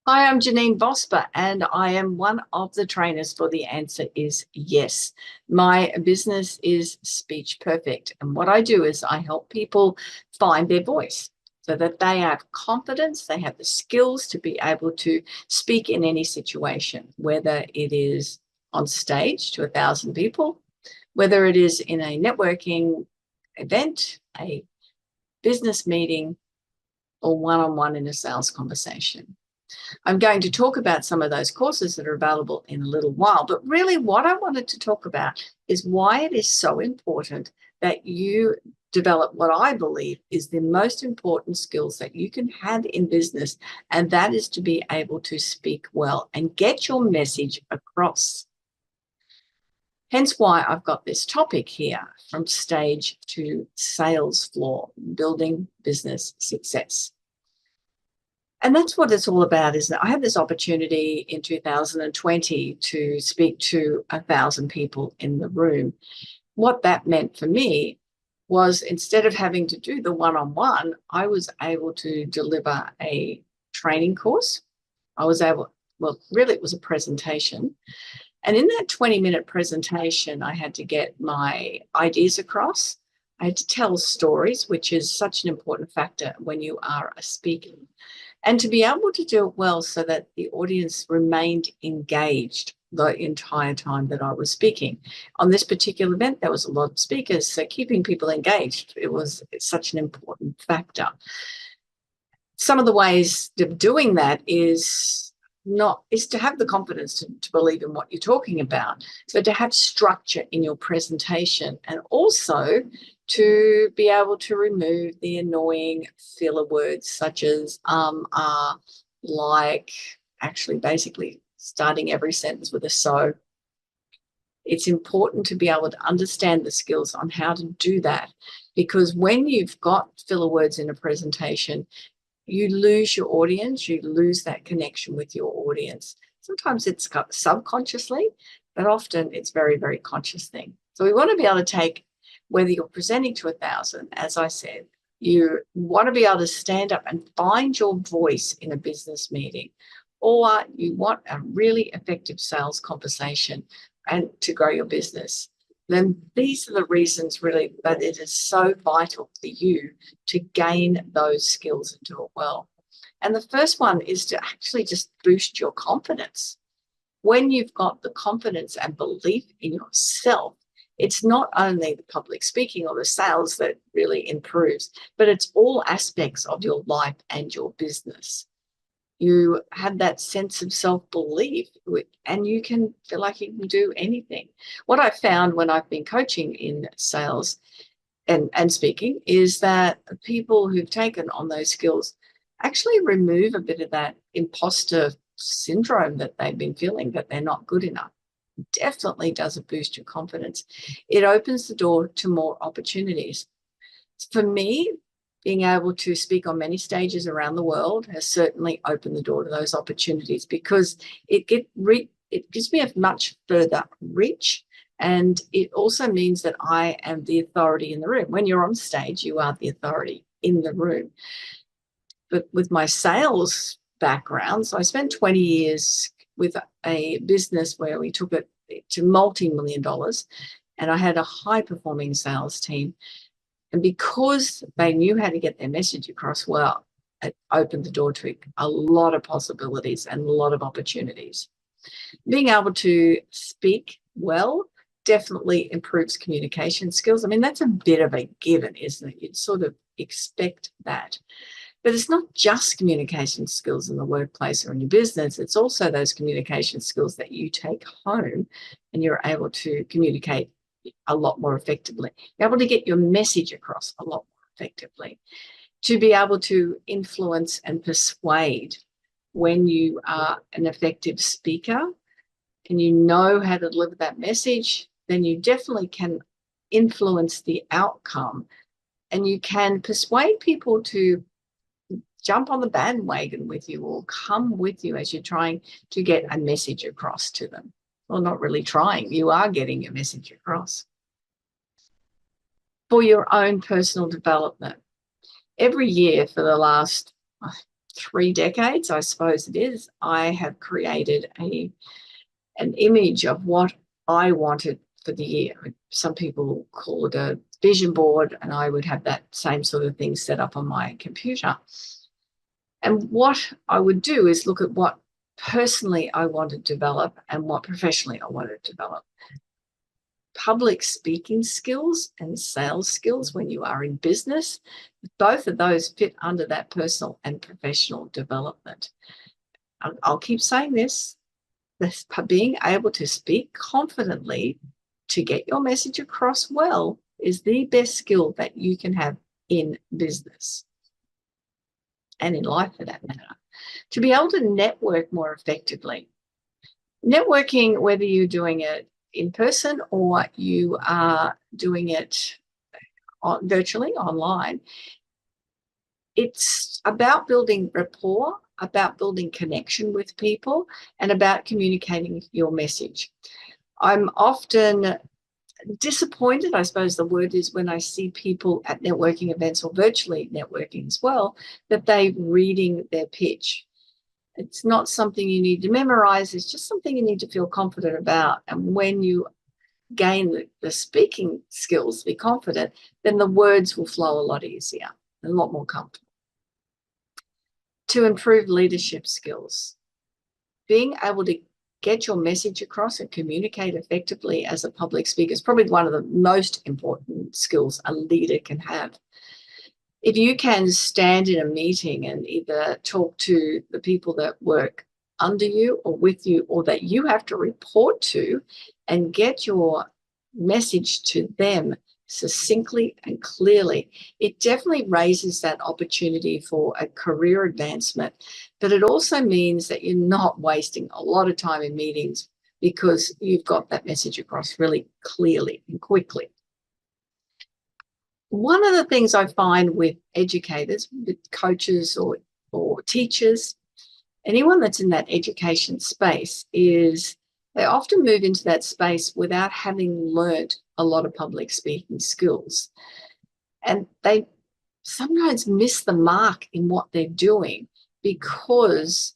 Hi, I'm Janeen Vosper, and I am one of the trainers for The Answer is Yes. My business is Speech Perfect. And what I do is I help people find their voice so that they have confidence, they have the skills to be able to speak in any situation, whether it is on stage to 1,000 people, whether it is in a networking event, a business meeting, or one-on-one in a sales conversation. I'm going to talk about some of those courses that are available in a little while. But really, what I wanted to talk about is why it is so important that you develop what I believe is the most important skills that you can have in business, and that is to be able to speak well and get your message across. Hence why I've got this topic here, from stage to sales floor, building business success. And that's what it's all about, isn't it? I had this opportunity in 2020 to speak to 1,000 people in the room. What that meant for me was, instead of having to do the one-on-one, I was able to deliver a training course. Well, really, it was a presentation. And in that 20-minute presentation, I had to get my ideas across. I had to tell stories, which is such an important factor when you are a speaker, and to be able to do it well so that the audience remained engaged the entire time that I was speaking. On this particular event, there was a lot of speakers, so keeping people engaged, it was such an important factor. Some of the ways of doing that is to have the confidence to believe in what you're talking about, but to have structure in your presentation, and also to be able to remove the annoying filler words such as like, actually basically starting every sentence with a so. It's important to be able to understand the skills on how to do that, because when you've got filler words in a presentation, you lose your audience, you lose that connection with your audience. Sometimes it's subconsciously, but often it's very, very conscious thing. So we want to be able to take, whether you're presenting to 1,000, as I said, you want to be able to stand up and find your voice in a business meeting, or you want a really effective sales conversation and to grow your business. Then these are the reasons really that it is so vital for you to gain those skills and do it well. And the first one is to actually just boost your confidence. When you've got the confidence and belief in yourself, it's not only the public speaking or the sales that really improves, but it's all aspects of your life and your business. You have that sense of self-belief, and you can feel like you can do anything. What I found when I've been coaching in sales and speaking is that people who've taken on those skills actually remove a bit of that imposter syndrome that they've been feeling, that they're not good enough. It definitely does boost your confidence. It opens the door to more opportunities. For me, being able to speak on many stages around the world has certainly opened the door to those opportunities, because it gives me a much further reach. And it also means that I am the authority in the room. When you're on stage, you are the authority in the room. But with my sales background, so I spent 20 years with a business where we took it to multi-million dollars, and I had a high-performing sales team. And because they knew how to get their message across well, it opened the door to a lot of possibilities and a lot of opportunities. Being able to speak well definitely improves communication skills. I mean, that's a bit of a given, isn't it? You'd sort of expect that. But it's not just communication skills in the workplace or in your business. It's also those communication skills that you take home and you're able to communicate a lot more effectively. Be able to get your message across a lot more effectively. To be able to influence and persuade when you are an effective speaker and you know how to deliver that message, then you definitely can influence the outcome, and you can persuade people to jump on the bandwagon with you or come with you as you're trying to get a message across to them. Well, not really trying, you are getting your message across. For your own personal development, every year for the last 3 decades, I suppose it is, I have created an image of what I wanted for the year. Some people call it a vision board, and I would have that same sort of thing set up on my computer. And what I would do is look at what personally I want to develop and what professionally I want to develop. Public speaking skills and sales skills when you are in business, both of those fit under that personal and professional development. I'll keep saying this being able to speak confidently to get your message across well is the best skill that you can have in business and in life for that matter. To be able to network more effectively. Networking, whether you're doing it in person or you are doing it virtually online, it's about building rapport, about building connection with people, and about communicating your message. I'm often disappointed, I suppose the word is, when I see people at networking events or virtually networking as well, that they're reading their pitch. It's not something you need to memorize. It's just something you need to feel confident about. And when you gain the speaking skills, be confident, then the words will flow a lot easier and a lot more comfortable. To improve leadership skills, being able to get your message across and communicate effectively as a public speaker is probably one of the most important skills a leader can have. If you can stand in a meeting and either talk to the people that work under you or with you or that you have to report to and get your message to them succinctly and clearly, it definitely raises that opportunity for a career advancement. But it also means that you're not wasting a lot of time in meetings because you've got that message across really clearly and quickly. One of the things I find with educators, with coaches or teachers, anyone that's in that education space, is they often move into that space without having learned a lot of public speaking skills. And they sometimes miss the mark in what they're doing because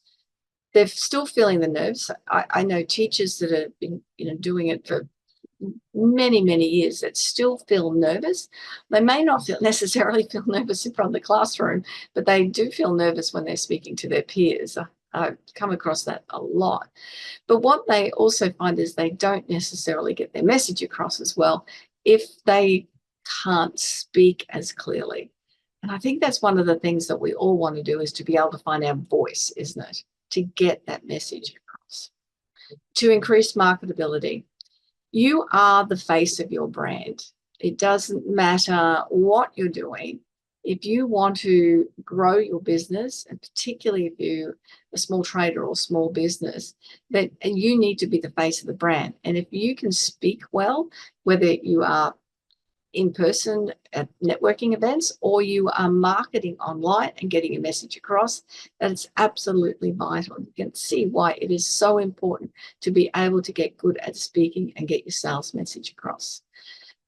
they're still feeling the nerves. I know teachers that have been doing it for many, many years that still feel nervous. They may not necessarily feel nervous in front of the classroom, but they do feel nervous when they're speaking to their peers. I've come across that a lot. But what they also find is they don't necessarily get their message across as well if they can't speak as clearly. And I think that's one of the things that we all want to do, is to be able to find our voice, isn't it? To get that message across. To increase marketability. You are the face of your brand. It doesn't matter what you're doing. If you want to grow your business, and particularly if you're a small trader or small business, and you need to be the face of the brand. And if you can speak well, whether you are in person at networking events or you are marketing online and getting a message across, that it's absolutely vital. You can see why it is so important to be able to get good at speaking and get your sales message across.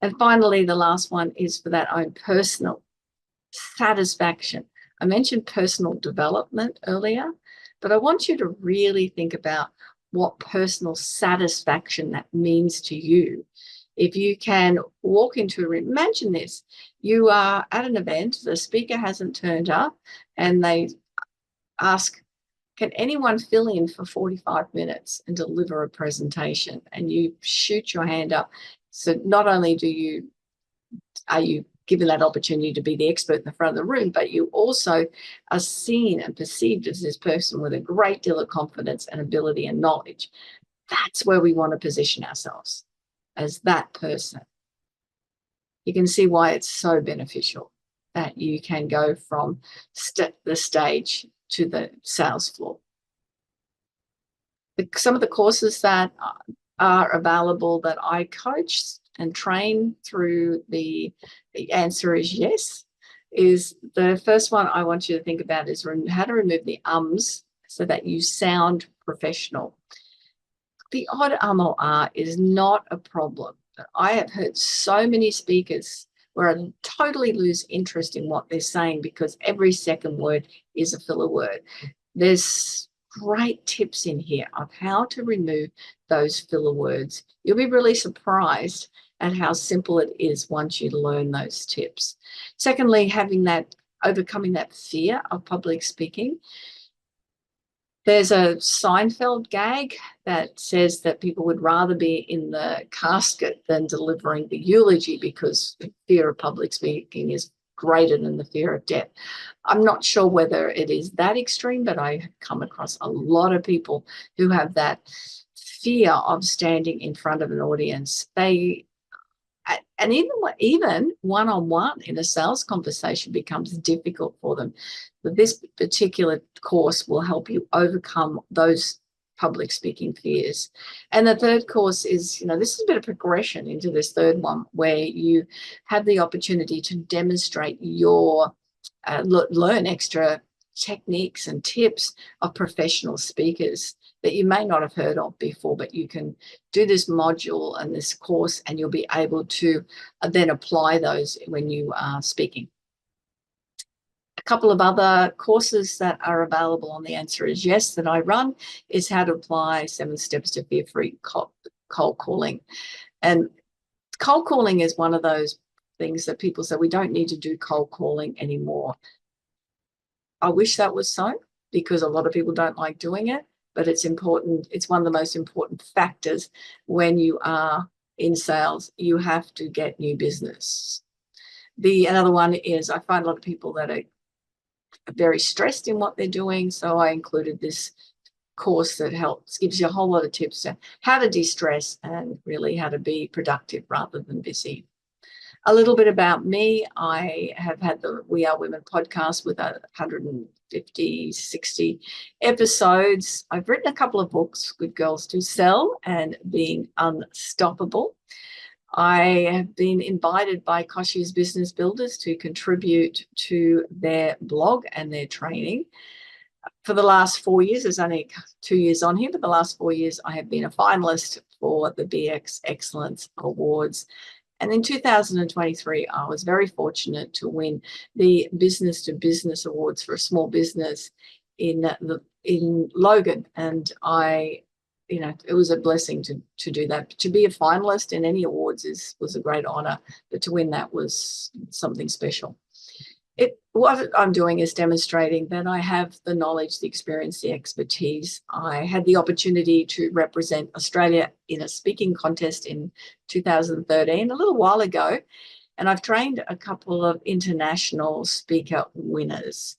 And finally, the last one is for that own personal satisfaction. I mentioned personal development earlier, but I want you to really think about what personal satisfaction that means to you. If you can walk into a room, imagine this, you are at an event, the speaker hasn't turned up, and they ask, can anyone fill in for 45 minutes and deliver a presentation? And you shoot your hand up. So not only are you given that opportunity to be the expert in the front of the room, but you also are seen and perceived as this person with a great deal of confidence and ability and knowledge. That's where we want to position ourselves, as that person. You can see why it's so beneficial that you can go from the stage to the sales floor. Some of the courses that are available that I coach and train through, the answer is yes. Is the first one I want you to think about is how to remove the ums so that you sound professional. The odd or is not a problem. I have heard so many speakers where I totally lose interest in what they're saying because every second word is a filler word. There's great tips in here of how to remove those filler words. You'll be really surprised at how simple it is once you learn those tips. Secondly, overcoming that fear of public speaking. There's a Seinfeld gag that says that people would rather be in the casket than delivering the eulogy because the fear of public speaking is greater than the fear of death. I'm not sure whether it is that extreme, but I have come across a lot of people who have that fear of standing in front of an audience. And even one-on-one in a sales conversation becomes difficult for them. But this particular course will help you overcome those public speaking fears. And the third course is, this is a bit of progression into this third one where you have the opportunity to demonstrate learn extra techniques and tips of professional speakers that you may not have heard of before, but you can do this module and this course and you'll be able to then apply those when you are speaking. A couple of other courses that are available on The Answer Is Yes that I run is how to apply 7 steps to fear-free cold calling. And cold calling is one of those things that people say, we don't need to do cold calling anymore. I wish that was so, because a lot of people don't like doing it, but it's important. It's one of the most important factors when you are in sales. You have to get new business. Another one is I find a lot of people that are very stressed in what they're doing. So I included this course that gives you a whole lot of tips on how to de-stress and really how to be productive rather than busy. A little bit about me. I have had the We Are Women podcast with 150, 60 episodes. I've written a couple of books, Good Girls Do Sell and Being Unstoppable. I have been invited by Koshi's Business Builders to contribute to their blog and their training. For the last 4 years, there's only 2 years on here, but the last 4 years I have been a finalist for the BX Excellence Awards. And in 2023, I was very fortunate to win the Business to Business Awards for a small business in Logan. And it was a blessing to do that. To be a finalist in any awards was a great honor, but to win that was something special. What I'm doing is demonstrating that I have the knowledge, the experience, the expertise. I had the opportunity to represent Australia in a speaking contest in 2013, a little while ago, and I've trained a couple of international speaker winners.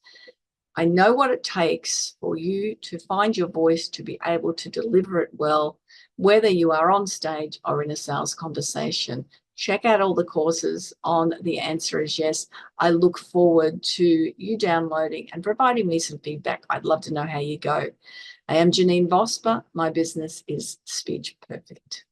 I know what it takes for you to find your voice, to be able to deliver it well, whether you are on stage or in a sales conversation. Check out all the courses on The Answer Is Yes. I look forward to you downloading and providing me some feedback. I'd love to know how you go. I am Janeen Vosper. My business is Speech Perfect.